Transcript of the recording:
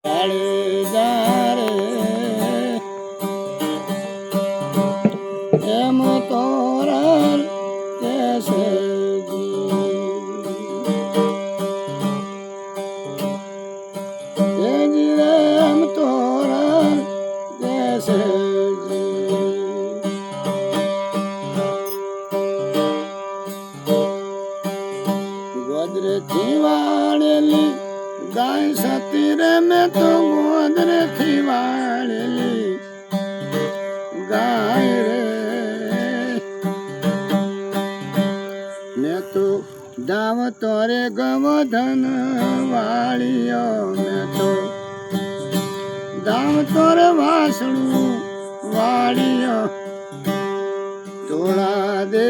કાળી જારે એમ તોરણ કેસે એમ તોરણ કેસે ગોદરેથી વાળેલી ગાય સતી રે મેં તો ગોદરેથી વાળેલી ગાય રે મેં તો દાવ તોરે ગવધન વાળ્યો મેં તો દાવ તોરે વાસણું વાળ્યો ધોળા દે